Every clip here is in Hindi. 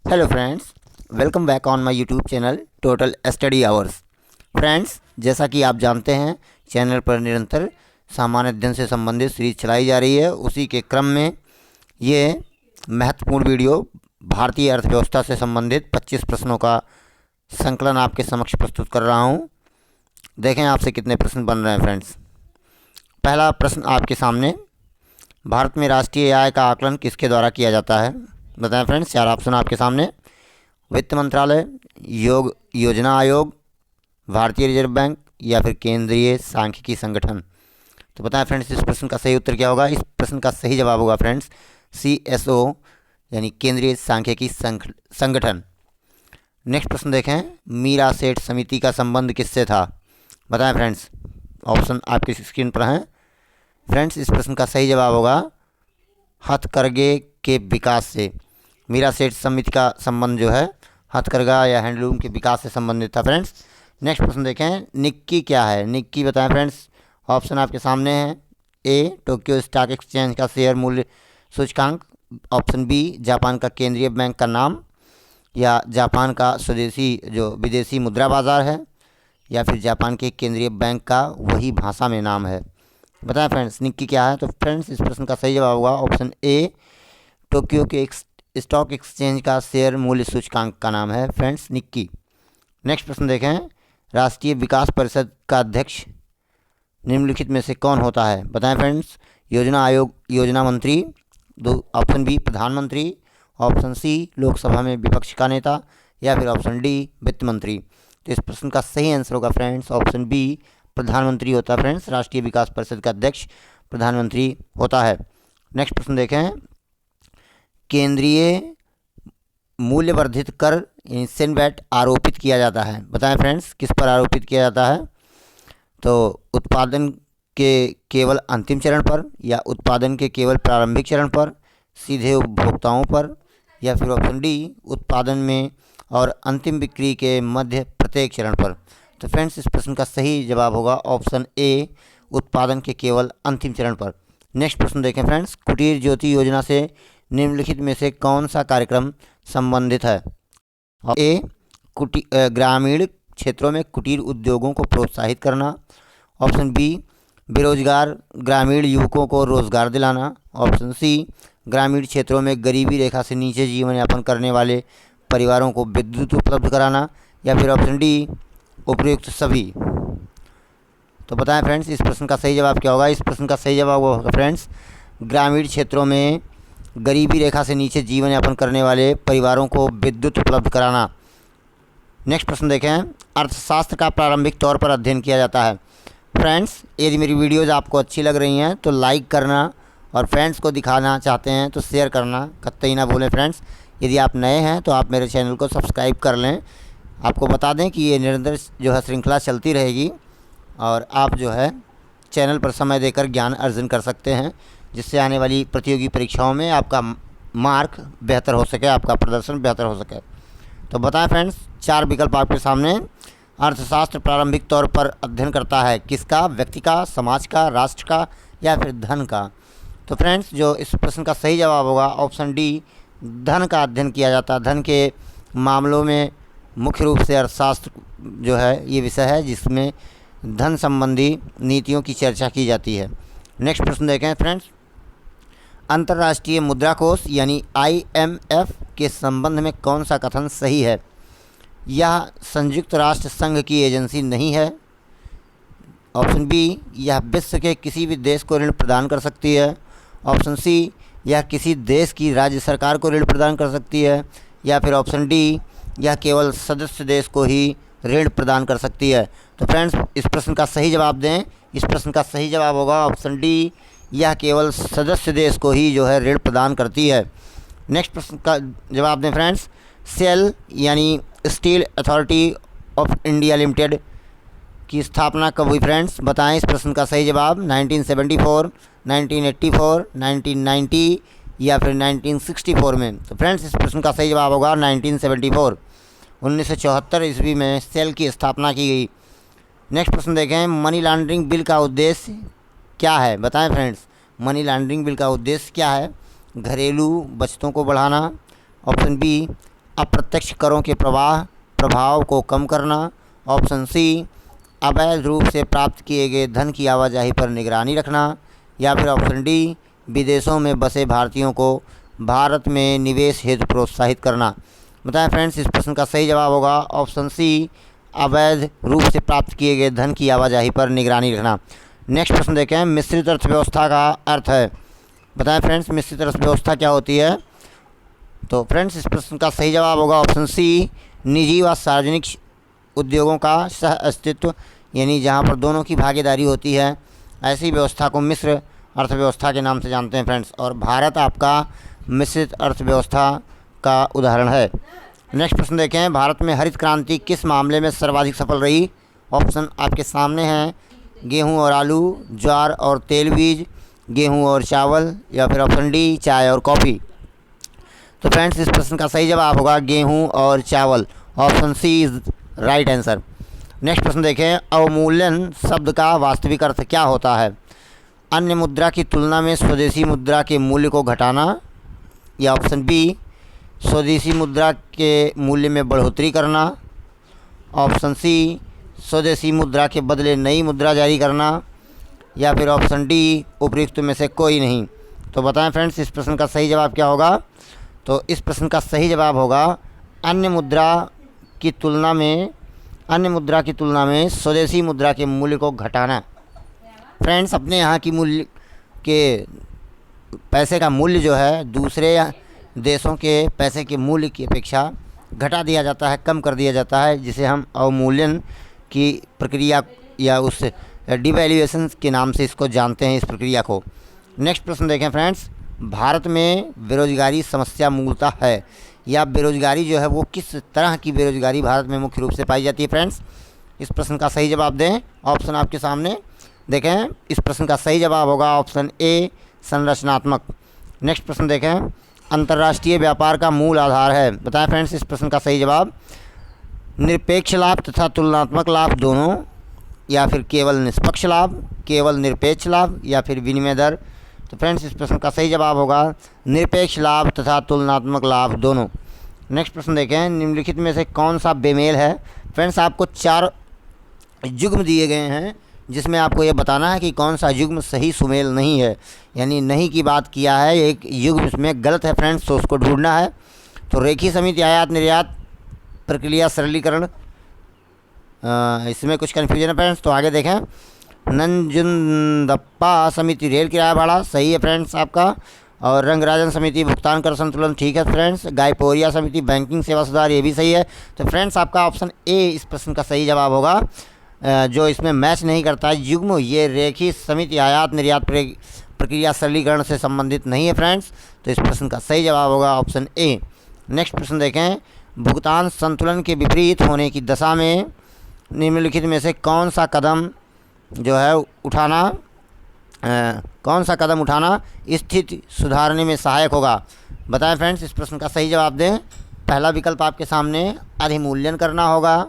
Hello friends, welcome back on my YouTube channel total study hours. Friends, जैसा कि आप जानते हैं, चैनल पर निरंतर सामान्य अध्ययन से संबंधित सीरीज चलाई जा रही है। उसी के क्रम में ये महत्वपूर्ण वीडियो भारतीय अर्थव्यवस्था से संबंधित 25 प्रश्नों का संकलन आपके समक्ष प्रस्तुत कर रहा हूँ। देखें आपसे कितने प्रश्न बन रहे हैं फ्रेंड्स। पहला प्रश्न आपके सामने, भारत में राष्ट्रीय आय का आकलन किसके द्वारा किया जाता है? बताएं फ्रेंड्स। 4 ऑप्शन आपके सामने, वित्त मंत्रालय, योजना आयोग, भारतीय रिजर्व बैंक या फिर केंद्रीय सांख्यिकी संगठन। तो बताएं फ्रेंड्स, इस प्रश्न का सही उत्तर क्या होगा? इस प्रश्न का सही जवाब होगा फ्रेंड्स CSO यानी केंद्रीय सांख्यिकी संगठन। नेक्स्ट प्रश्न देखें, मीरा सेठ समिति का संबंध किससे था? बताएं फ्रेंड्स। ऑप्शन आपकी स्क्रीन पर हैं फ्रेंड्स। इस प्रश्न का सही जवाब होगा हथकरघे के विकास से। मीरा सेठ समिति का संबंध जो है हथकरघा या हैंडलूम के विकास से संबंधित था फ्रेंड्स। नेक्स्ट प्रश्न देखें, निक्की क्या है? निक्की बताएं फ्रेंड्स। ऑप्शन आपके सामने हैं। ए, टोक्यो स्टॉक एक्सचेंज का शेयर मूल्य सूचकांक। ऑप्शन बी, जापान का केंद्रीय बैंक का नाम, या जापान का स्वदेशी जो विदेशी मुद्रा बाजार है, या फिर जापान के केंद्रीय बैंक का वही भाषा में नाम है। बताएं फ्रेंड्स, निक्की क्या है? तो फ्रेंड्स, इस प्रश्न का सही जवाब होगा ऑप्शन ए, टोक्यो के स्टॉक एक्सचेंज का शेयर मूल्य सूचकांक का नाम है फ्रेंड्स निक्की। नेक्स्ट प्रश्न देखें, राष्ट्रीय विकास परिषद का अध्यक्ष निम्नलिखित में से कौन होता है? बताएं फ्रेंड्स। योजना आयोग योजना मंत्री, ऑप्शन बी प्रधानमंत्री, ऑप्शन सी लोकसभा में विपक्ष का नेता, या फिर ऑप्शन डी वित्त मंत्री। तो इस प्रश्न का सही आंसर होगा फ्रेंड्स ऑप्शन बी, प्रधानमंत्री होता है फ्रेंड्स। राष्ट्रीय विकास परिषद का अध्यक्ष प्रधानमंत्री होता है। नेक्स्ट प्रश्न देखें, केंद्रीय मूल्यवर्धित कर यानी सेनवैट आरोपित किया जाता है। बताएं फ्रेंड्स, किस पर आरोपित किया जाता है? तो उत्पादन के केवल अंतिम चरण पर, या उत्पादन के केवल प्रारंभिक चरण पर, सीधे उपभोक्ताओं पर, या फिर ऑप्शन डी उत्पादन में और अंतिम बिक्री के मध्य प्रत्येक चरण पर। तो फ्रेंड्स, इस प्रश्न का सही जवाब होगा ऑप्शन ए, उत्पादन के केवल अंतिम चरण पर। नेक्स्ट प्रश्न देखें फ्रेंड्स, कुटीर ज्योति योजना से निम्नलिखित में से कौन सा कार्यक्रम संबंधित है? ए, ग्रामीण क्षेत्रों में कुटीर उद्योगों को प्रोत्साहित करना। ऑप्शन बी, बेरोजगार ग्रामीण युवकों को रोजगार दिलाना। ऑप्शन सी, ग्रामीण क्षेत्रों में गरीबी रेखा से नीचे जीवन यापन करने वाले परिवारों को विद्युत उपलब्ध कराना, या फिर ऑप्शन डी उपयुक्त सभी। तो बताएं फ्रेंड्स, इस प्रश्न का सही जवाब क्या होगा? इस प्रश्न का सही जवाब होगा फ्रेंड्स ग्रामीण क्षेत्रों में गरीबी रेखा से नीचे जीवन यापन करने वाले परिवारों को विद्युत उपलब्ध कराना। नेक्स्ट प्रश्न देखें, अर्थशास्त्र का प्रारंभिक तौर पर अध्ययन किया जाता है। फ्रेंड्स, यदि मेरी वीडियोज़ आपको अच्छी लग रही हैं तो लाइक करना, और फ्रेंड्स को दिखाना चाहते हैं तो शेयर करना कतई ना भूलें फ्रेंड्स। यदि आप नए हैं तो आप मेरे चैनल को सब्सक्राइब कर लें। आपको बता दें कि ये निरंतर जो है श्रृंखला चलती रहेगी, और आप जो है चैनल पर समय देकर ज्ञान अर्जन कर सकते हैं, जिससे आने वाली प्रतियोगी परीक्षाओं में आपका मार्क बेहतर हो सके, आपका प्रदर्शन बेहतर हो सके। तो बताएं फ्रेंड्स, 4 विकल्प आपके सामने। अर्थशास्त्र प्रारंभिक तौर पर अध्ययन करता है किसका? व्यक्ति का, समाज का, राष्ट्र का, या फिर धन का। तो फ्रेंड्स, जो इस प्रश्न का सही जवाब होगा ऑप्शन डी, धन का अध्ययन किया जाता है। धन के मामलों में मुख्य रूप से अर्थशास्त्र जो है ये विषय है जिसमें धन संबंधी नीतियों की चर्चा की जाती है। नेक्स्ट प्रश्न देखें फ्रेंड्स, अंतर्राष्ट्रीय मुद्रा कोष यानी IMF के संबंध में कौन सा कथन सही है? यह संयुक्त राष्ट्र संघ की एजेंसी नहीं है। ऑप्शन बी, यह विश्व के किसी भी देश को ऋण प्रदान कर सकती है। ऑप्शन सी, यह किसी देश की राज्य सरकार को ऋण प्रदान कर सकती है। या फिर ऑप्शन डी, यह केवल सदस्य देश को ही ऋण प्रदान कर सकती है। तो फ्रेंड्स, इस प्रश्न का सही जवाब दें। इस प्रश्न का सही जवाब होगा ऑप्शन डी, यह केवल सदस्य देश को ही जो है ऋण प्रदान करती है। नेक्स्ट प्रश्न का जवाब दें फ्रेंड्स, सेल यानी steel authority of India limited की स्थापना कब हुई? फ्रेंड्स बताएं इस प्रश्न का सही जवाब। 1974, 1984, 1990 या फिर 1964 में। तो फ्रेंड्स, इस प्रश्न का सही जवाब होगा 1974। 1974 ईस्वी में सेल की स्थापना की गई। नेक्स्ट प्रश्न देखें, मनी लॉन्ड्रिंग बिल का उद्देश्य क्या है? बताएं फ्रेंड्स, मनी लॉन्ड्रिंग बिल का उद्देश्य क्या है? घरेलू बचतों को बढ़ाना। ऑप्शन बी, अप्रत्यक्ष करों के प्रभाव को कम करना। ऑप्शन सी, अवैध रूप से प्राप्त किए गए धन की आवाजाही पर निगरानी रखना। या फिर ऑप्शन डी, विदेशों में बसे भारतीयों को भारत में निवेश हेतु प्रोत्साहित करना। बताएं फ्रेंड्स, इस प्रश्न का सही जवाब होगा ऑप्शन सी, अवैध रूप से प्राप्त किए गए धन की आवाजाही पर निगरानी रखना। नेक्स्ट प्रश्न देखें, मिश्रित अर्थव्यवस्था का अर्थ है। बताएं फ्रेंड्स, मिश्रित अर्थव्यवस्था क्या होती है? तो फ्रेंड्स, इस प्रश्न का सही जवाब होगा ऑप्शन सी, निजी व सार्वजनिक उद्योगों का सह अस्तित्व, यानी जहां पर दोनों की भागीदारी होती है, ऐसी व्यवस्था को मिश्र अर्थव्यवस्था के नाम से जानते हैं फ्रेंड्स। और भारत आपका मिश्रित अर्थव्यवस्था का उदाहरण है। नेक्स्ट प्रश्न देखें, भारत में हरित क्रांति किस मामले में सर्वाधिक सफल रही? ऑप्शन आपके सामने हैं, गेहूं और आलू, ज्वार और तेलबीज, गेहूं और चावल, या फिर ऑप्शन डी, चाय और कॉफ़ी। तो फ्रेंड्स, इस प्रश्न का सही जवाब होगा गेहूं और चावल। Option C is right answer. Next प्रश्न देखें, अवमूल्यन शब्द का वास्तविक अर्थ क्या होता है? अन्य मुद्रा की तुलना में स्वदेशी मुद्रा के मूल्य को घटाना। या ऑप्शन बी, स्वदेशी मुद्रा के मूल्य में बढ़ोतरी करना। ऑप्शन सी, स्वदेशी मुद्रा के बदले नई मुद्रा जारी करना। या फिर ऑप्शन डी, उपयुक्त में से कोई नहीं। तो बताएं फ्रेंड्स, इस प्रश्न का सही जवाब क्या होगा? तो इस प्रश्न का सही जवाब होगा अन्य मुद्रा की तुलना में स्वदेशी मुद्रा के मूल्य को घटाना। फ्रेंड्स, अपने यहाँ की मूल्य के पैसे का मूल्य जो है दूसरे देशों के पैसे के मूल्य की अपेक्षा घटा दिया जाता है, कम कर दिया जाता है, जिसे हम अवमूल्यन की प्रक्रिया या उस डिवैल्यूएशन के नाम से इसको जानते हैं, इस प्रक्रिया को। नेक्स्ट प्रश्न देखें फ्रेंड्स, भारत में बेरोजगारी समस्या मूलतः है, या बेरोजगारी जो है वो किस तरह की बेरोजगारी भारत में मुख्य रूप से पाई जाती है? फ्रेंड्स, इस प्रश्न का सही जवाब दें। ऑप्शन आपके सामने देखें, इस प्रश्न का सही जवाब होगा ऑप्शन ए, संरचनात्मक। नेक्स्ट प्रश्न देखें, अंतर्राष्ट्रीय व्यापार का मूल आधार है। बताएं फ्रेंड्स, इस प्रश्न का सही जवाब निरपेक्ष लाभ तथा तुलनात्मक लाभ दोनों, या फिर केवल निष्पक्ष लाभ, केवल निरपेक्ष लाभ, या फिर विनिमय दर। तो फ्रेंड्स, इस प्रश्न का सही जवाब होगा निरपेक्ष लाभ तथा तुलनात्मक लाभ दोनों। नेक्स्ट प्रश्न देखें, निम्नलिखित में से कौन सा बेमेल है? फ्रेंड्स, आपको 4 युग्म दिए गए हैं, जिसमें आपको ये बताना है कि कौन सा युग्म सही सुमेल नहीं है, यानी नहीं की बात किया है, एक युग्म इसमें गलत है फ्रेंड्स, तो उसको ढूंढना है। तो रेखीय समिति आयात निर्यात प्रक्रिया सरलीकरण, इसमें कुछ कन्फ्यूजन है फ्रेंड्स, तो आगे देखें। नंजुंदप्पा समिति रेल किराया भाड़ा, सही है फ्रेंड्स आपका। और रंगराजन समिति भुगतान कर संतुलन, ठीक है फ्रेंड्स। गायपोरिया समिति बैंकिंग सेवा सुधार, ये भी सही है। तो फ्रेंड्स, आपका ऑप्शन ए इस प्रश्न का सही जवाब होगा। जो इसमें मैच नहीं करता है युग्म, ये रेखीय समिति आयात निर्यात प्रक्रिया सरलीकरण से संबंधित नहीं है फ्रेंड्स। तो इस प्रश्न का सही जवाब होगा ऑप्शन ए। नेक्स्ट प्रश्न देखें, भुगतान संतुलन के विपरीत होने की दशा में निम्नलिखित में से कौन सा कदम उठाना स्थिति सुधारने में सहायक होगा? बताएं फ्रेंड्स, इस प्रश्न का सही जवाब दें। पहला विकल्प आपके सामने, अधिमूल्यन करना होगा,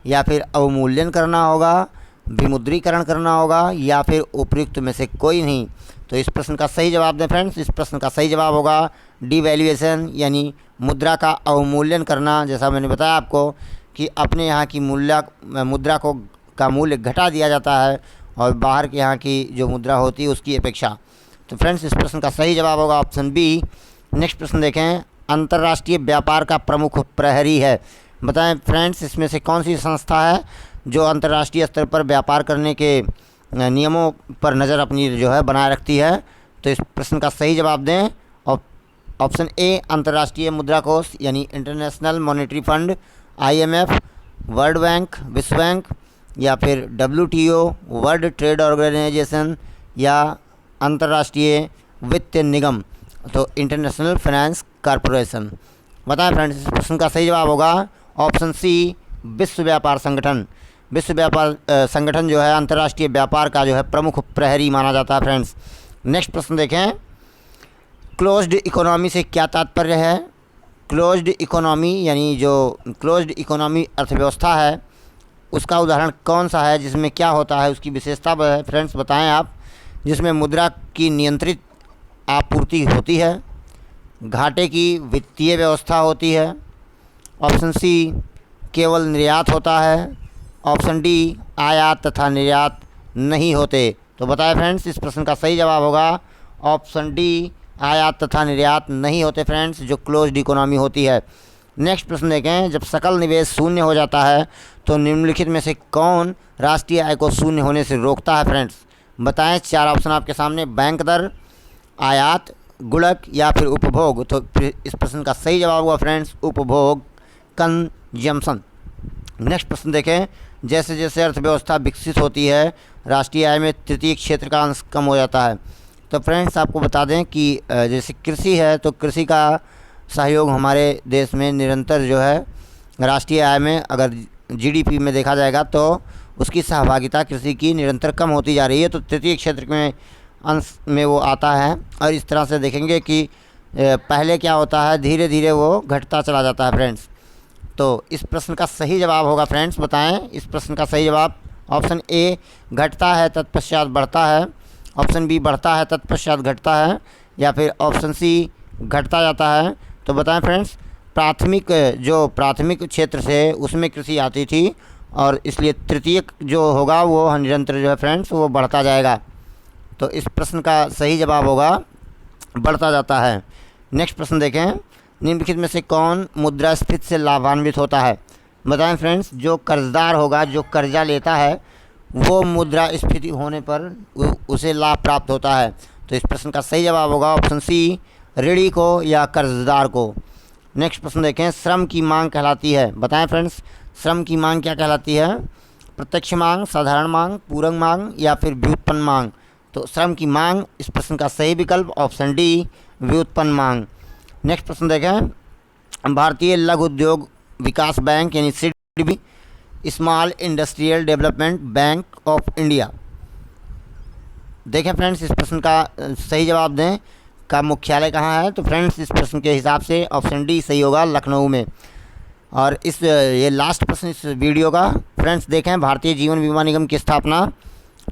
या फिर अवमूल्यन करना होगा, विमुद्रीकरण करना होगा, या फिर उपयुक्त में से कोई नहीं। तो इस प्रश्न का सही जवाब दें फ्रेंड्स। इस प्रश्न का सही जवाब होगा डिवैल्यूएशन, यानी मुद्रा का अवमूल्यन करना। जैसा मैंने बताया आपको कि अपने यहाँ की मुद्रा का मूल्य घटा दिया जाता है और बाहर के यहाँ की जो मुद्रा होती है उसकी अपेक्षा। तो फ्रेंड्स, इस प्रश्न का सही जवाब होगा ऑप्शन बी। नेक्स्ट प्रश्न देखें, अंतर्राष्ट्रीय व्यापार का प्रमुख प्रहरी है। बताएं फ्रेंड्स, इसमें से कौन सी संस्था है जो अंतर्राष्ट्रीय स्तर पर व्यापार करने के नियमों पर नज़र अपनी जो है बनाए रखती है? तो इस प्रश्न का सही जवाब दें। ऑप्शन ए, अंतर्राष्ट्रीय मुद्रा कोष, यानी international monetary fund, IMF, world bank, विश्व बैंक, या फिर WTO, वर्ल्ड ट्रेड ऑर्गेनाइजेशन, या अंतर्राष्ट्रीय वित्त निगम, तो इंटरनेशनल फाइनेंस कॉरपोरेशन। बताएं फ्रेंड्स, इस प्रश्न का सही जवाब होगा ऑप्शन सी, विश्व व्यापार संगठन। विश्व व्यापार संगठन जो है अंतर्राष्ट्रीय व्यापार का जो है प्रमुख प्रहरी माना जाता है फ्रेंड्स। नेक्स्ट प्रश्न देखें, क्लोज्ड इकोनॉमी से क्या तात्पर्य है? क्लोज्ड इकोनॉमी, यानी जो क्लोज्ड इकोनॉमी अर्थव्यवस्था है, उसका उदाहरण कौन सा है, जिसमें क्या होता है, उसकी विशेषता है फ्रेंड्स बताएं आप। जिसमें मुद्रा की नियंत्रित आपूर्ति होती है, घाटे की वित्तीय व्यवस्था होती है, ऑप्शन सी केवल निर्यात होता है, ऑप्शन डी आयात तथा निर्यात नहीं होते। तो बताएं फ्रेंड्स, इस प्रश्न का सही जवाब होगा ऑप्शन डी आयात तथा निर्यात नहीं होते फ्रेंड्स, जो क्लोज्ड इकोनॉमी होती है। नेक्स्ट प्रश्न देखें, जब सकल निवेश शून्य हो जाता है तो निम्नलिखित में से कौन राष्ट्रीय आय को शून्य होने से रोकता है फ्रेंड्स? बताएं, 4 ऑप्शन आपके सामने, बैंक दर, आयात, गुणक या फिर उपभोग। तो फिर इस प्रश्न का सही जवाब होगा फ्रेंड्स उपभोग, कंजम्पशन। नेक्स्ट प्रश्न देखें, जैसे जैसे अर्थव्यवस्था विकसित होती है राष्ट्रीय आय में तृतीय क्षेत्र का अंश कम हो जाता है। तो फ्रेंड्स आपको बता दें कि जैसे कृषि है तो कृषि का सहयोग हमारे देश में निरंतर जो है राष्ट्रीय आय में अगर जीडीपी में देखा जाएगा तो उसकी सहभागिता कृषि की निरंतर कम होती जा रही है। तो तृतीय क्षेत्र में अंश में वो आता है और इस तरह से देखेंगे कि पहले क्या होता है, धीरे धीरे वो घटता चला जाता है फ्रेंड्स। तो इस प्रश्न का सही जवाब होगा फ्रेंड्स, बताएं इस प्रश्न का सही जवाब ऑप्शन ए घटता है तत्पश्चात बढ़ता है, ऑप्शन बी बढ़ता है तत्पश्चात घटता है, या फिर ऑप्शन सी घटता जाता है। तो बताएं फ्रेंड्स, प्राथमिक क्षेत्र से उसमें कृषि आती थी और इसलिए तृतीय जो होगा वो निरंतर जो है फ्रेंड्स वो बढ़ता जाएगा। तो इस प्रश्न का सही जवाब होगा बढ़ता जाता है। नेक्स्ट प्रश्न देखें, निम्नलिखित में से कौन मुद्रास्फीति से लाभान्वित होता है? बताएं फ्रेंड्स, जो कर्जदार होगा, जो कर्जा लेता है, वो मुद्रास्फीति होने पर उसे लाभ प्राप्त होता है। तो इस प्रश्न का सही जवाब होगा ऑप्शन सी ऋणी को या कर्जदार को। नेक्स्ट प्रश्न देखें, श्रम की मांग कहलाती है। बताएं फ्रेंड्स, श्रम की मांग क्या कहलाती है? प्रत्यक्ष मांग, साधारण मांग, पूरक मांग या फिर व्युत्पन्न मांग। तो श्रम की मांग, इस प्रश्न का सही विकल्प ऑप्शन डी व्युत्पन्न मांग। नेक्स्ट प्रश्न देखें, भारतीय लघु उद्योग विकास बैंक यानी CDB, small industrial development bank of India. देखें फ्रेंड्स, इस प्रश्न का सही जवाब दें का मुख्यालय कहाँ है? तो फ्रेंड्स इस प्रश्न के हिसाब से ऑप्शन डी सही होगा, लखनऊ में। और ये लास्ट प्रश्न इस वीडियो का फ्रेंड्स देखें, भारतीय जीवन बीमा निगम की स्थापना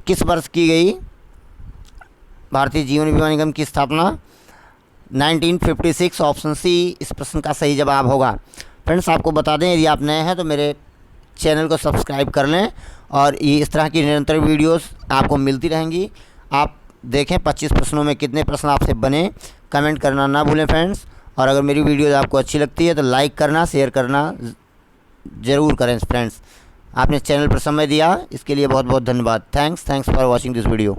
किस वर्ष की गई? भारतीय जीवन बीमा निगम की स्थापना 1956, ऑप्शन सी इस प्रश्न का सही जवाब होगा। फ्रेंड्स आपको बता दें, यदि आप नए हैं तो मेरे चैनल को सब्सक्राइब कर लें और ये इस तरह की निरंतर वीडियोस आपको मिलती रहेंगी। आप देखें 25 प्रश्नों में कितने प्रश्न आपसे बने, कमेंट करना ना भूलें फ्रेंड्स। और अगर मेरी वीडियोस आपको अच्छी लगती है तो लाइक करना, शेयर करना ज़रूर करें फ्रेंड्स। आपने चैनल पर समय दिया इसके लिए बहुत बहुत धन्यवाद। Thanks for watching this video.